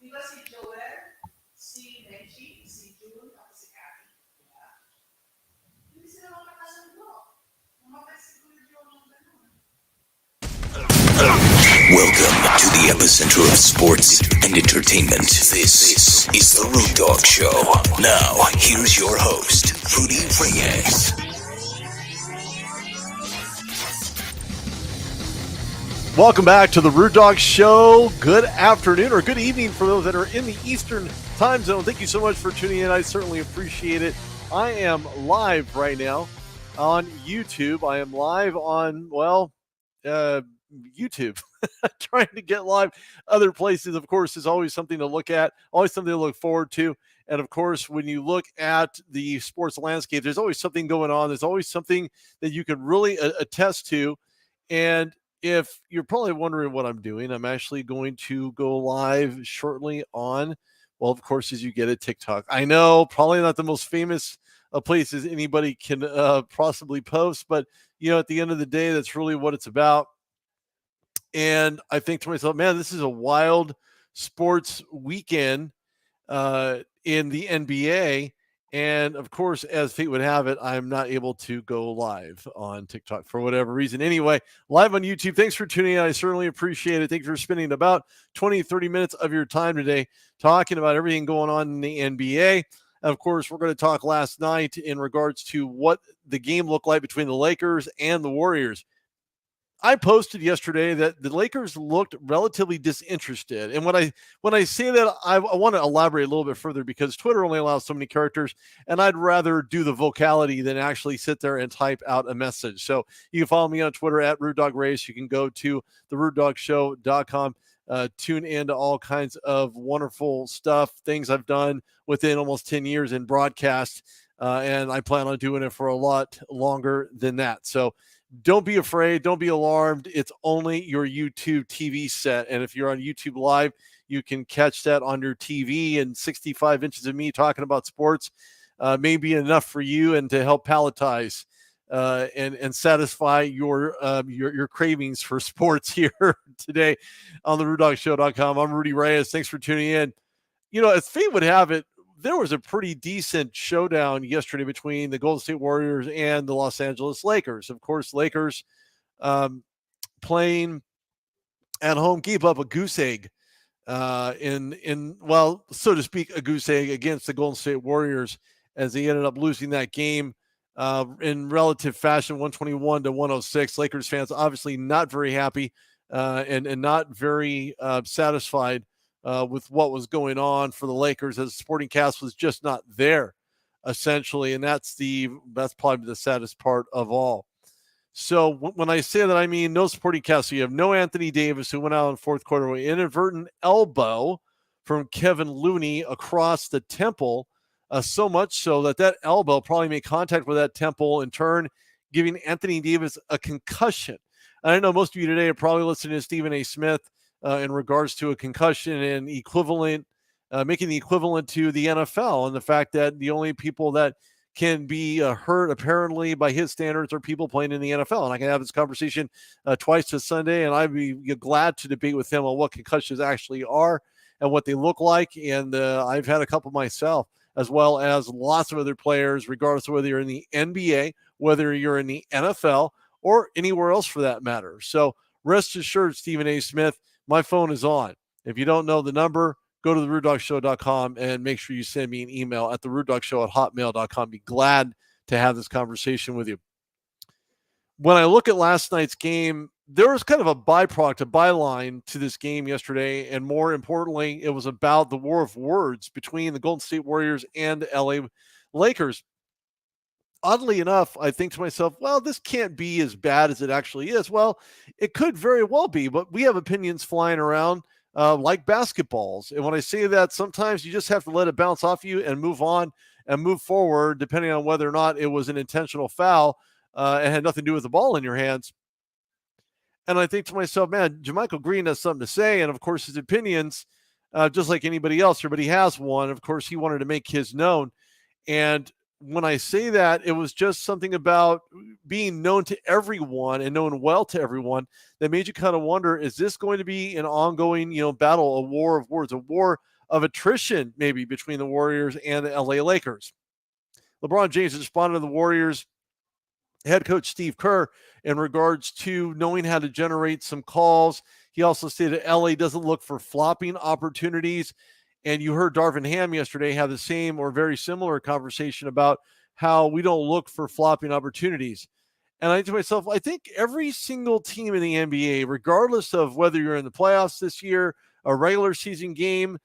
Di ba si Joel, si Neji, si June, at si Kathy? Diba? Hindi sila makakasundo. Mamatay siguro yung ng ganun. Welcome to the epicenter of sports and entertainment. This is the Root Dog Show. Now, here's your host, Rudy Reyes. Welcome back to the Root Dog Show. Good afternoon or good evening for those that are in the Eastern time zone. Thank you so much for tuning in. I certainly appreciate it. I am live right now on YouTube. I am live on, YouTube. Trying to get live other places, of course, is always something to look at, always something to look forward to. And of course, when you look at the sports landscape, there's always something going on. There's always something that you can really attest to. And if you're probably wondering what I'm doing, I'm actually going to go live shortly on, well, of course, as you get it, TikTok. I know, probably not the most famous places anybody can possibly post, but, you know, at the end of the day, that's really what it's about. And I think to myself, man, this is a wild sports weekend in the NBA. And of course, as fate would have it, I'm not able to go live on TikTok for whatever reason. Anyway, live on YouTube. Thanks for tuning in. I certainly appreciate it. Thanks for spending about 20, 30 minutes of your time today talking about everything going on in the NBA. Of course, we're going to talk last night in regards to what the game looked like between the Lakers and the Warriors. I posted yesterday that the Lakers looked relatively disinterested. And when I say that, I want to elaborate a little bit further because Twitter only allows so many characters, and I'd rather do the vocality than actually sit there and type out a message. So you can follow me on Twitter at RootDogRace. You can go to therootdogshow.com. Tune in to all kinds of wonderful stuff, things I've done within almost 10 years in broadcast, and I plan on doing it for a lot longer than that. So don't be afraid. Don't be alarmed. It's only your YouTube TV set. And if you're on YouTube Live, you can catch that on your TV, and 65 inches of me talking about sports may be enough for you and to help palletize and satisfy your cravings for sports here today on the RootDogShow.com. I'm Rudy Reyes. Thanks for tuning in. You know, as fate would have it, there was a pretty decent showdown yesterday between the Golden State Warriors and the Los Angeles Lakers. Of course, Lakers playing at home, gave up a goose egg so to speak, a goose egg against the Golden State Warriors as they ended up losing that game in relative fashion, 121-106. Lakers fans obviously not very happy and not very satisfied with what was going on for the Lakers, as the supporting cast was just not there, essentially. And that's probably the saddest part of all. So when I say that, I mean no supporting cast. So you have no Anthony Davis, who went out in the fourth quarter with an inadvertent elbow from Kevin Looney across the temple, so much so that elbow probably made contact with that temple, in turn giving Anthony Davis a concussion. I know most of you today are probably listening to Stephen A. Smith in regards to a concussion and making the equivalent to the NFL, and the fact that the only people that can be hurt apparently by his standards are people playing in the NFL. And I can have this conversation twice this Sunday, and I'd be glad to debate with him on what concussions actually are and what they look like. And I've had a couple myself, as well as lots of other players, regardless of whether you're in the NBA, whether you're in the NFL, or anywhere else for that matter. So rest assured, Stephen A. Smith, my phone is on. If you don't know the number, go to therootdogshow.com and make sure you send me an email at therootdogshow@hotmail.com. Be glad to have this conversation with you. When I look at last night's game, there was kind of a byline to this game yesterday, and more importantly, it was about the war of words between the Golden State Warriors and the LA Lakers. Oddly enough, I think to myself, well, this can't be as bad as it actually is. Well, it could very well be, but we have opinions flying around like basketballs. And when I say that, sometimes you just have to let it bounce off you and move on and move forward, depending on whether or not it was an intentional foul and had nothing to do with the ball in your hands. And I think to myself, man, JaMychal Green has something to say. And of course, his opinions, just like anybody else, everybody has one. Of course, he wanted to make his known. And when I say that, it was just something about being known to everyone and known well to everyone that made you kind of wonder, is this going to be an ongoing, battle, a war of words, a war of attrition maybe between the Warriors and the LA Lakers. LeBron James responded to the Warriors head coach Steve Kerr in regards to knowing how to generate some calls. He also stated LA doesn't look for flopping opportunities. And you heard Darvin Ham yesterday have the same or very similar conversation about how we don't look for flopping opportunities. And I think to myself, I think every single team in the NBA, regardless of whether you're in the playoffs this year, a regular season game,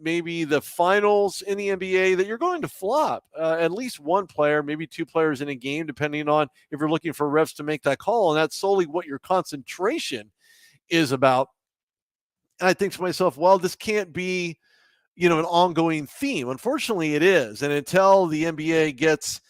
maybe the finals in the NBA, that you're going to flop at least one player, maybe two players in a game, depending on if you're looking for refs to make that call. And that's solely what your concentration is about. And I think to myself, well, this can't be, an ongoing theme. Unfortunately, it is. And until the NBA gets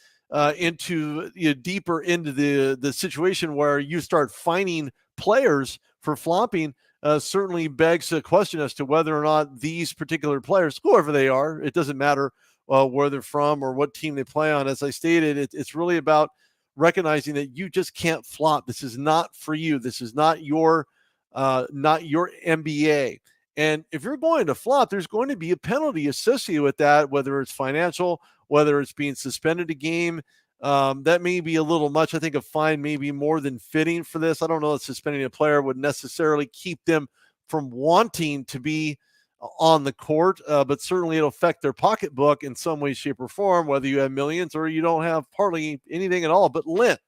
into deeper into the situation where you start fining players for flopping, certainly begs a question as to whether or not these particular players, whoever they are, it doesn't matter where they're from or what team they play on. As I stated, it's really about recognizing that you just can't flop. This is not for you. This is not your NBA. And if you're going to flop, there's going to be a penalty associated with that, whether it's financial, whether it's being suspended a game. That may be a little much. I think a fine may be more than fitting for this. I don't know that suspending a player would necessarily keep them from wanting to be on the court, but certainly it'll affect their pocketbook in some way, shape, or form, whether you have millions or you don't have hardly anything at all but lint.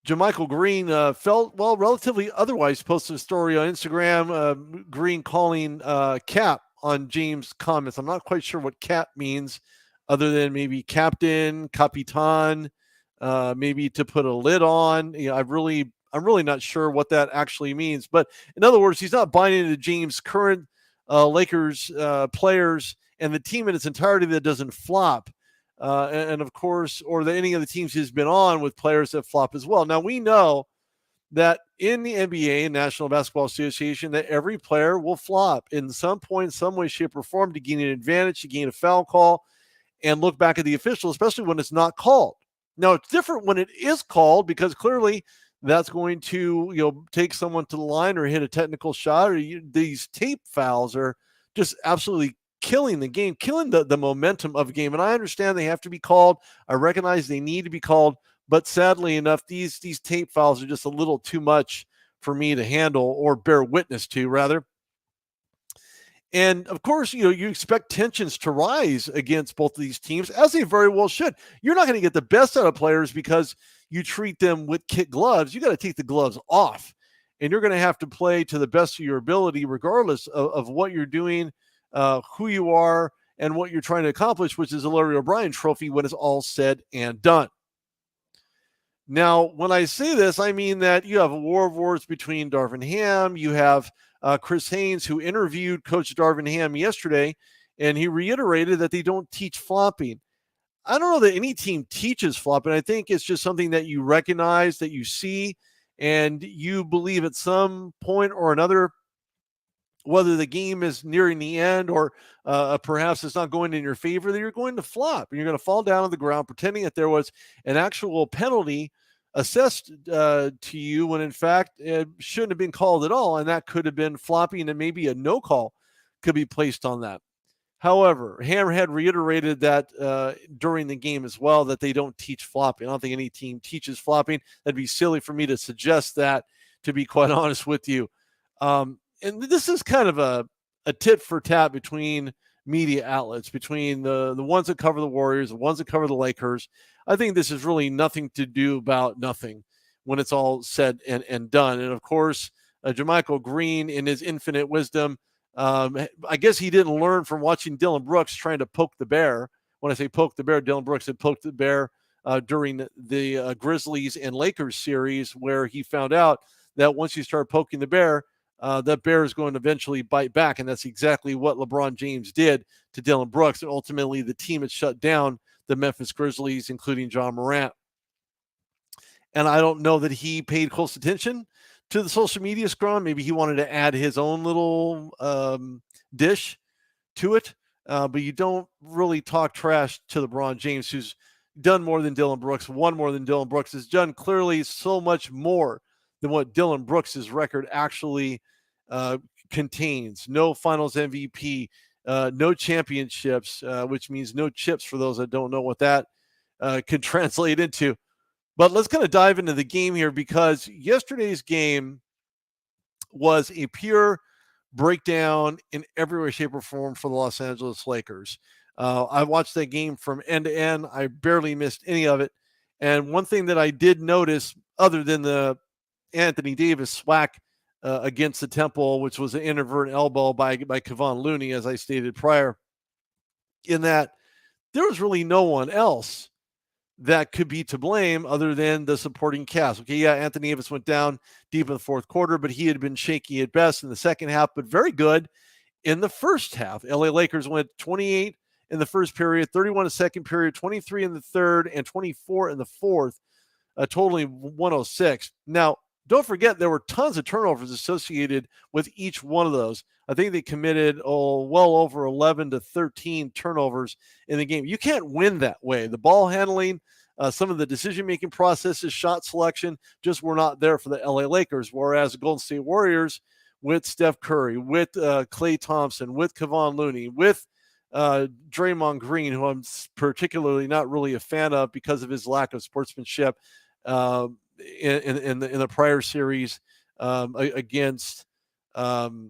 JaMychal Green felt, relatively otherwise, posted a story on Instagram, Green calling cap on James' comments. I'm not quite sure what cap means other than maybe captain, capitan, maybe to put a lid on. I'm really not sure what that actually means. But in other words, he's not buying into James' current Lakers players and the team in its entirety that doesn't flop. And of course, or any of the teams he's been on with players that flop as well. Now, we know that in the NBA, National Basketball Association, that every player will flop in some point, some way, shape, or form to gain an advantage, to gain a foul call, and look back at the official, especially when it's not called. Now, it's different when it is called, because clearly that's going to take someone to the line or hit a technical shot, or these tape fouls are just absolutely killing the game, killing the momentum of the game. And I understand they have to be called. I recognize they need to be called. But sadly enough, these tape fouls are just a little too much for me to handle, or bear witness to, rather. And of course, you expect tensions to rise against both of these teams, as they very well should. You're not going to get the best out of players because you treat them with kid gloves. You got to take the gloves off, and you're going to have to play to the best of your ability, regardless of what you're doing, who you are, and what you're trying to accomplish, which is a Larry O'Brien trophy when it's all said and done. Now, when I say this, I mean that you have a war of words between Darvin Ham. You have Chris Haynes, who interviewed Coach Darvin Ham yesterday, and he reiterated that they don't teach flopping. I don't know that any team teaches flopping. I think it's just something that you recognize, that you see, and you believe at some point or another, whether the game is nearing the end or perhaps it's not going in your favor, that you're going to flop and you're going to fall down on the ground pretending that there was an actual penalty assessed to you when in fact it shouldn't have been called at all. And that could have been flopping, and maybe a no call could be placed on that. However, Hammerhead reiterated that during the game as well, that they don't teach flopping. I don't think any team teaches flopping. That'd be silly for me to suggest that, to be quite honest with you. And this is kind of a tit for tat between media outlets, between the ones that cover the Warriors, the ones that cover the Lakers. I think this is really nothing to do about nothing when it's all said and done. And of course, JaMychal Green, in his infinite wisdom, I guess he didn't learn from watching Dillon Brooks trying to poke the bear. When I say poke the bear, Dillon Brooks had poked the bear during the Grizzlies and Lakers series, where he found out that once you start poking the bear, that bear is going to eventually bite back. And that's exactly what LeBron James did to Dillon Brooks. And ultimately, the team had shut down the Memphis Grizzlies, including John Morant. And I don't know that he paid close attention to the social media scrum. Maybe he wanted to add his own little dish to it. But you don't really talk trash to LeBron James, who's done more than Dillon Brooks, won more than Dillon Brooks, has done clearly so much more than what Dillon Brooks' record actually contains no finals MVP, no championships, which means no chips for those that don't know what that could translate into. But let's kind of dive into the game here, because yesterday's game was a pure breakdown in every way, shape, or form for the Los Angeles Lakers. I watched that game from end to end. I barely missed any of it. And one thing that I did notice, other than the Anthony Davis SWAC against the Temple, which was an inadvertent elbow by Kevon Looney, as I stated prior, in that there was really no one else that could be to blame other than the supporting cast. Okay, yeah, Anthony Davis went down deep in the fourth quarter, but he had been shaky at best in the second half, but very good in the first half. LA Lakers went 28 in the first period, 31 in the second period, 23 in the third, and 24 in the fourth, totaling 106. Now, don't forget, there were tons of turnovers associated with each one of those. I think they committed well over 11 to 13 turnovers in the game. You can't win that way. The ball handling, some of the decision-making processes, shot selection, just were not there for the LA Lakers, whereas the Golden State Warriors, with Steph Curry, with Klay Thompson, with Kevon Looney, with Draymond Green, who I'm particularly not really a fan of because of his lack of sportsmanship in the prior series against Arvydas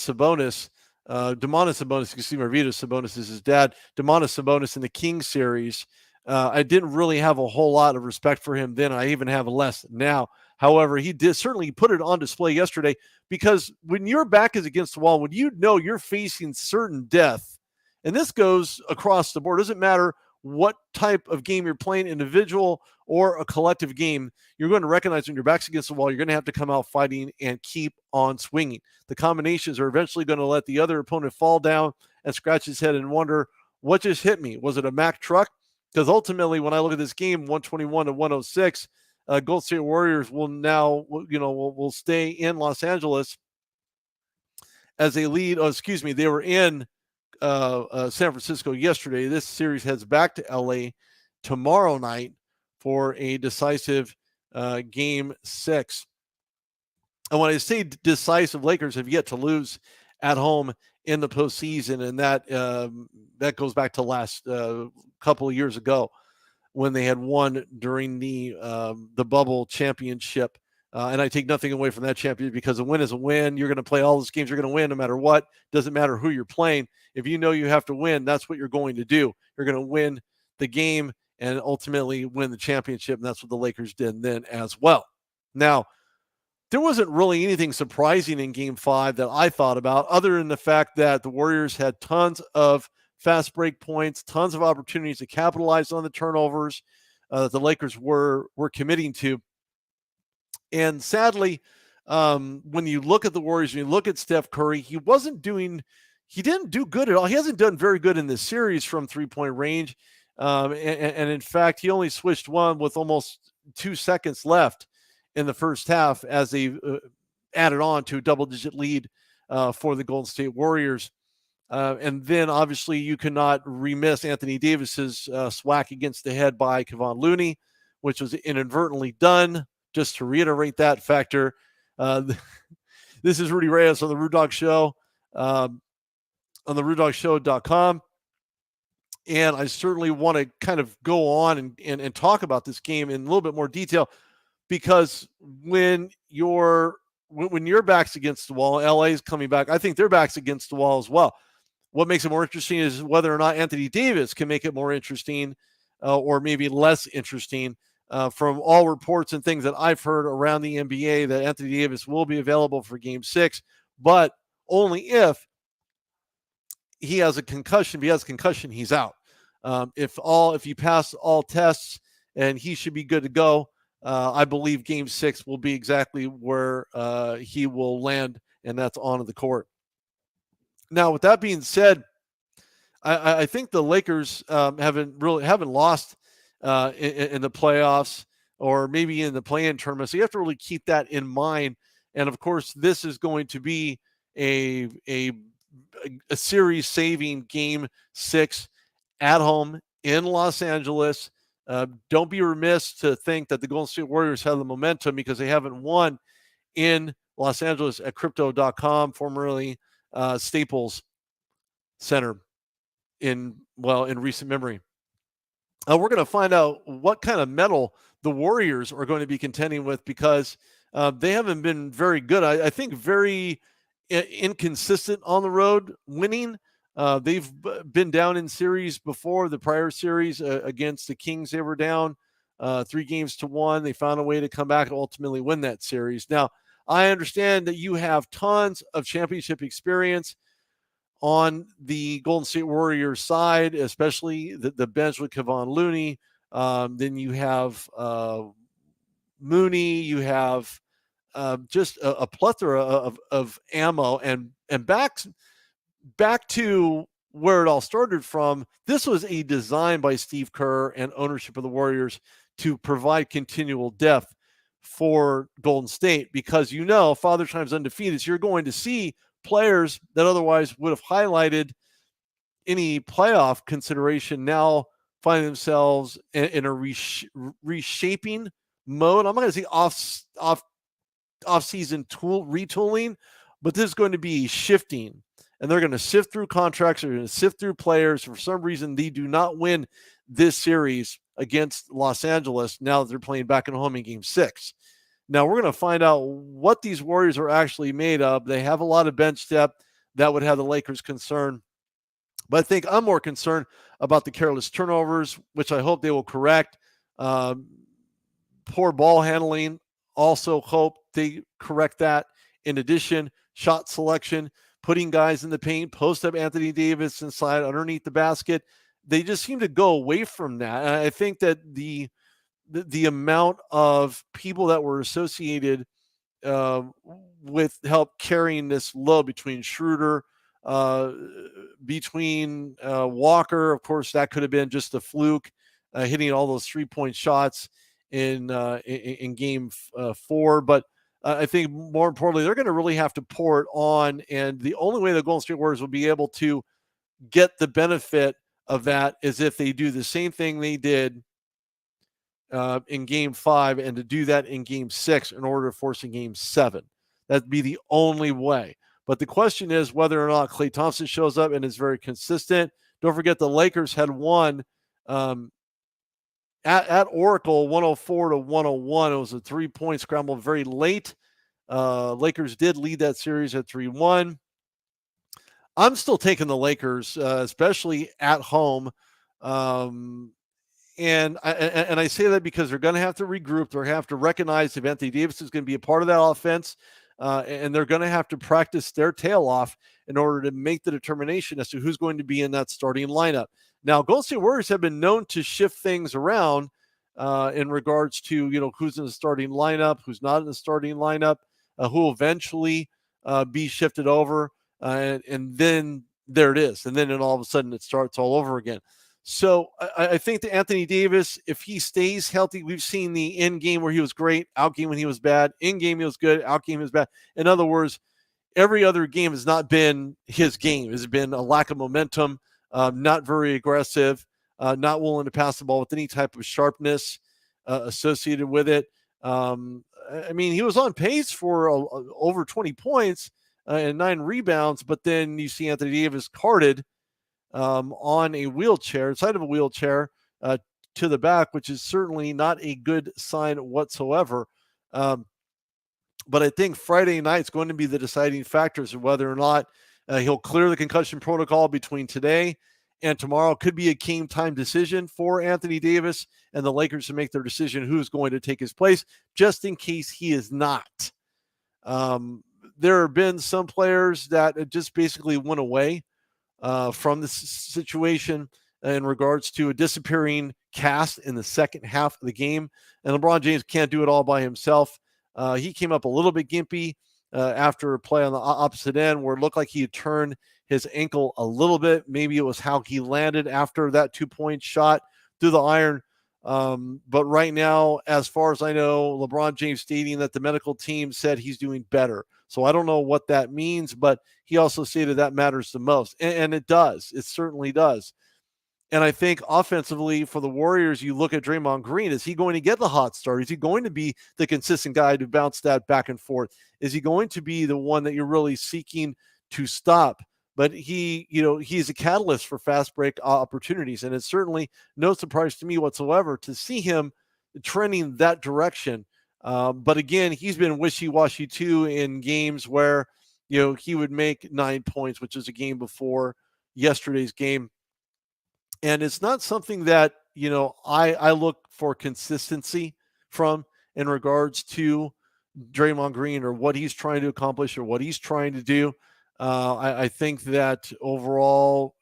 Sabonis, Domantas Sabonis, excuse me, Arvydas Sabonis is his dad, Domantas Sabonis in the Kings series. I didn't really have a whole lot of respect for him then. I even have less now. However, he did certainly put it on display yesterday, because when your back is against the wall, when you know you're facing certain death, and this goes across the board, doesn't matter what type of game you're playing, individual or a collective game, you're going to recognize when your back's against the wall, you're going to have to come out fighting and keep on swinging. The combinations are eventually going to let the other opponent fall down and scratch his head and wonder, what just hit me? Was it a Mack truck? Because ultimately, when I look at this game, 121 to 106, Golden State Warriors will now, will stay in Los Angeles as a lead. Oh, excuse me, they were in San Francisco yesterday. This series heads back to LA tomorrow night for a decisive game 6. And when I say decisive, Lakers have yet to lose at home in the postseason, and that goes back to last couple of years ago, when they had won during the bubble championship. And I take nothing away from that championship, because a win is a win. You're going to play all those games. You're going to win no matter what. Doesn't matter who you're playing. If you know you have to win, that's what you're going to do. You're going to win the game and ultimately win the championship. And that's what the Lakers did then as well. Now, there wasn't really anything surprising in Game 5 that I thought about, other than the fact that the Warriors had tons of fast break points, tons of opportunities to capitalize on the turnovers that the Lakers were committing to. And sadly, when you look at the Warriors, when you look at Steph Curry, he didn't do good at all. He hasn't done very good in this series from three-point range. And in fact, he only switched one with almost 2 seconds left in the first half, as they added on to a double-digit lead for the Golden State Warriors. And then, obviously, you cannot remiss Anthony Davis's SWAC against the head by Kevon Looney, which was inadvertently done. Just to reiterate that factor, this is Rudy Reyes on the Rude Dog Show, on the RudeDogShow.com. And I certainly want to kind of go on and talk about this game in a little bit more detail, because when your back's against the wall, LA's coming back, I think their back's against the wall as well. What makes it more interesting is whether or not Anthony Davis can make it more interesting or maybe less interesting. From all reports and things that I've heard around the NBA, that Anthony Davis will be available for Game 6, but only if he has a concussion. If he has a concussion, he's out. If he passed all tests, and he should be good to go, I believe Game 6 will be exactly where he will land, and that's onto the court. Now, with that being said, I think the Lakers haven't lost in the playoffs, or maybe in the play-in tournament. So you have to really keep that in mind. And of course, this is going to be a series-saving Game 6 at home in Los Angeles. Don't be remiss to think that the Golden State Warriors have the momentum, because they haven't won in Los Angeles at crypto.com, formerly Staples Center in recent memory. We're going to find out what kind of medal the Warriors are going to be contending with, because they haven't been very good. I think very inconsistent on the road winning. They've been down in series before. The prior series against the Kings, they were down 3-1. They found a way to come back and ultimately win that series. Now, I understand that you have tons of championship experience on the Golden State Warriors side, especially the bench with Kevon Looney. Then you have Mooney. You have just a plethora of ammo. And back to where it all started from, this was a design by Steve Kerr and ownership of the Warriors to provide continual depth for Golden State, because Father Time's undefeated. So you're going to see players that otherwise would have highlighted any playoff consideration now find themselves in a reshaping mode. I'm not going to say off-season retooling, but this is going to be shifting, and they're going to sift through contracts. They're going to sift through players. For some reason, they do not win this series against Los Angeles now that they're playing back at home in Game 6. Now, we're going to find out what these Warriors are actually made of. They have a lot of bench depth that would have the Lakers concerned. But I think I'm more concerned about the careless turnovers, which I hope they will correct. Poor ball handling, also hope they correct that. In addition, shot selection, putting guys in the paint, post up Anthony Davis inside underneath the basket. They just seem to go away from that. And I think that the amount of people that were associated with help carrying this load between Schroeder, between Walker, of course, that could have been just a fluke, hitting all those 3-point shots in Game 4. But I think more importantly, they're going to really have to pour it on, and the only way the Golden State Warriors will be able to get the benefit of that is if they do the same thing they did in Game 5, and to do that in Game 6 in order to force a Game 7. That'd be the only way. But the question is whether or not Klay Thompson shows up and is very consistent. Don't forget the Lakers had won at Oracle 104-101. It was a 3-point scramble very late. Lakers did lead that series at 3-1. I'm still taking the Lakers, especially at home. And I say that because they're going to have to regroup. They're going to have to recognize if Anthony Davis is going to be a part of that offense, and they're going to have to practice their tail off in order to make the determination as to who's going to be in that starting lineup. Now, Golden State Warriors have been known to shift things around in regards to who's in the starting lineup, who's not in the starting lineup, who will eventually be shifted over, and then there it is, and then all of a sudden it starts all over again. So I think that Anthony Davis, if he stays healthy, we've seen the in-game where he was great, out-game when he was bad, in-game he was good, out-game he was bad. In other words, every other game has not been his game. It's been a lack of momentum, not very aggressive, not willing to pass the ball with any type of sharpness associated with it. I mean, he was on pace for over 20 points and 9 rebounds, but then you see Anthony Davis carted on a wheelchair, inside of a wheelchair, to the back, which is certainly not a good sign whatsoever. But I think Friday night is going to be the deciding factors of whether or not he'll clear the concussion protocol between today and tomorrow. Could be a game time decision for Anthony Davis and the Lakers to make their decision who's going to take his place, just in case he is not. There have been some players that just basically went away from the situation in regards to a disappearing cast in the second half of the game. And LeBron James can't do it all by himself. He came up a little bit gimpy after a play on the opposite end where it looked like he had turned his ankle a little bit. Maybe it was how he landed after that 2-point shot through the iron. But right now, as far as I know, LeBron James stating that the medical team said he's doing better. So I don't know what that means, but he also stated that matters the most. And it does. It certainly does. And I think offensively for the Warriors, you look at Draymond Green. Is he going to get the hot start? Is he going to be the consistent guy to bounce that back and forth? Is he going to be the one that you're really seeking to stop? But he's a catalyst for fast break opportunities. And it's certainly no surprise to me whatsoever to see him trending that direction. But again, he's been wishy-washy too in games where, he would make 9 points, which is a game before yesterday's game. And it's not something that, I look for consistency from in regards to Draymond Green or what he's trying to accomplish or what he's trying to do. I think that overall,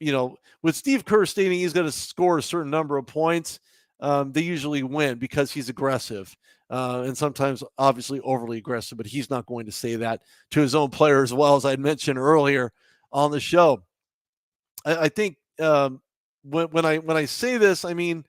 with Steve Kerr stating he's going to score a certain number of points, they usually win because he's aggressive and sometimes obviously overly aggressive, but he's not going to say that to his own player as well, as I mentioned earlier on the show. I think when I say this, I mean,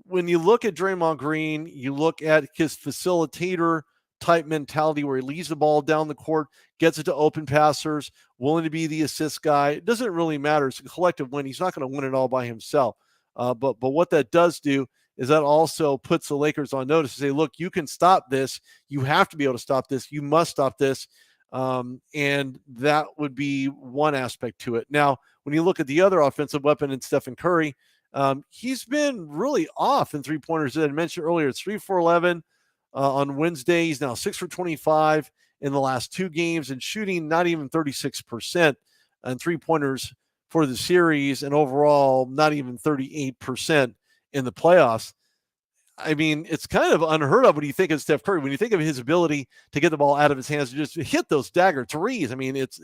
when you look at Draymond Green, you look at his facilitator type mentality where he leaves the ball down the court, gets it to open passers, willing to be the assist guy. It doesn't really matter. It's a collective win. He's not going to win it all by himself. But what that does do is that also puts the Lakers on notice to say, look, you can stop this. You have to be able to stop this. You must stop this. And that would be one aspect to it. Now, when you look at the other offensive weapon in Stephen Curry, he's been really off in three-pointers. As I mentioned earlier, it's 3 for 11 on Wednesday. He's now 6 for 25 in the last 2 games and shooting not even 36% on three-pointers for the series, and overall not even 38% in the playoffs. I mean, it's kind of unheard of when you think of Steph Curry. When you think of his ability to get the ball out of his hands and just hit those dagger threes, I mean, it's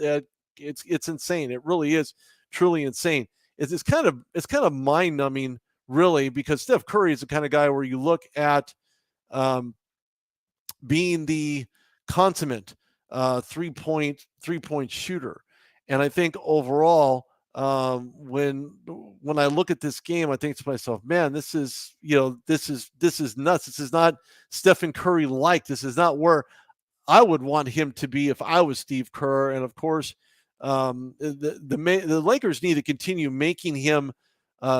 insane. It really is truly insane. It's kind of mind numbing, really, because Steph Curry is the kind of guy where you look at being the consummate three-point shooter, and I think overall, when I look at this game, I think to myself, man, this is nuts. This is not Stephen Curry like. This is not where I would want him to be if I was Steve Kerr. And of course, the Lakers need to continue making him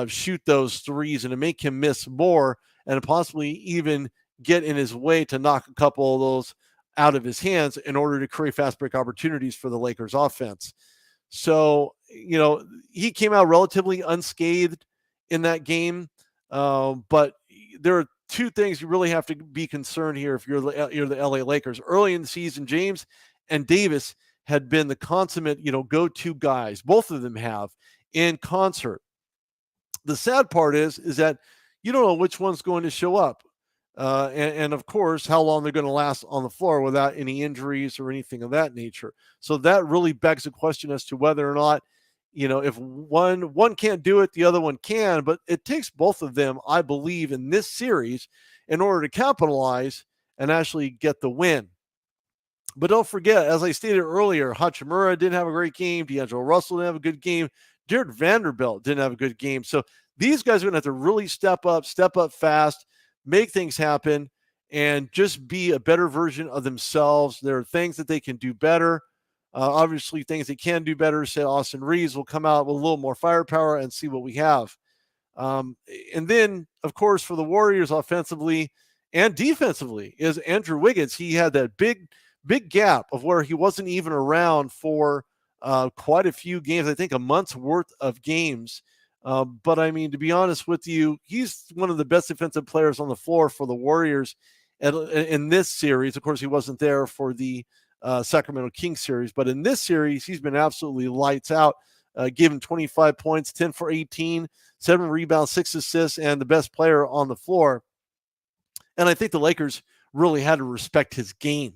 shoot those threes and to make him miss more, and to possibly even get in his way to knock a couple of those out of his hands in order to create fast break opportunities for the Lakers offense. So, he came out relatively unscathed in that game. But there are 2 things you really have to be concerned here if you're the LA Lakers. Early in the season, James and Davis had been the consummate, go-to guys. Both of them have in concert. The sad part is that you don't know which one's going to show up. And of course, how long they're going to last on the floor without any injuries or anything of that nature. So that really begs the question as to whether or not, if one can't do it, the other one can. But it takes both of them, I believe, in this series in order to capitalize and actually get the win. But don't forget, as I stated earlier, Hachimura didn't have a great game. D'Angelo Russell didn't have a good game. Jared Vanderbilt didn't have a good game. So these guys are going to have to really step up fast, make things happen, and just be a better version of themselves. There are things that they can do better. Obviously, things they can do better. Say Austin Reeves will come out with a little more firepower and see what we have. And then, of course, for the Warriors offensively and defensively is Andrew Wiggins. He had that big gap of where he wasn't even around for quite a few games, I think a month's worth of games. But I mean, to be honest with you, he's one of the best defensive players on the floor for the Warriors in this series. Of course, he wasn't there for the Sacramento Kings series, but in this series, he's been absolutely lights out, giving 25 points, 10 for 18, 7 rebounds, 6 assists, and the best player on the floor. And I think the Lakers really had to respect his game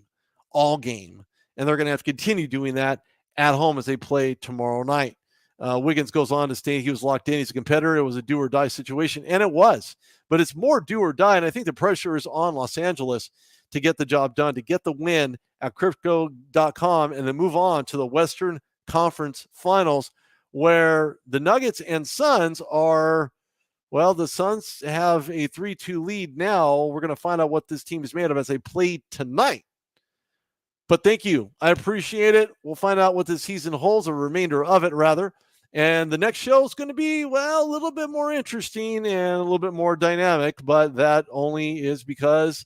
all game, and they're going to have to continue doing that at home as they play tomorrow night. Wiggins goes on to state he was locked in. He's a competitor. It was a do-or-die situation, and it was. But it's more do-or-die, and I think the pressure is on Los Angeles to get the job done, to get the win at Crypto.com, and then move on to the Western Conference Finals, where the Nuggets and Suns are, well, the Suns have a 3-2 lead now. We're going to find out what this team is made of as they play tonight. But thank you. I appreciate it. We'll find out what this season holds, or remainder of it, rather, And the next show is going to be, well, a little bit more interesting and a little bit more dynamic, but that only is because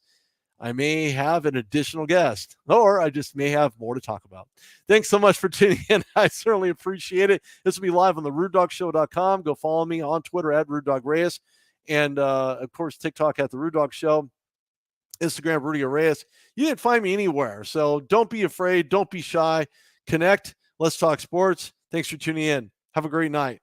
I may have an additional guest, or I just may have more to talk about. Thanks so much for tuning in. I certainly appreciate it. This will be live on the RudeDogShow.com. Go follow me on Twitter at RudeDogReyes. And, of course, TikTok at The Rude Dog Show. Instagram, Rudy Reyes. You can find me anywhere. So don't be afraid. Don't be shy. Connect. Let's talk sports. Thanks for tuning in. Have a great night.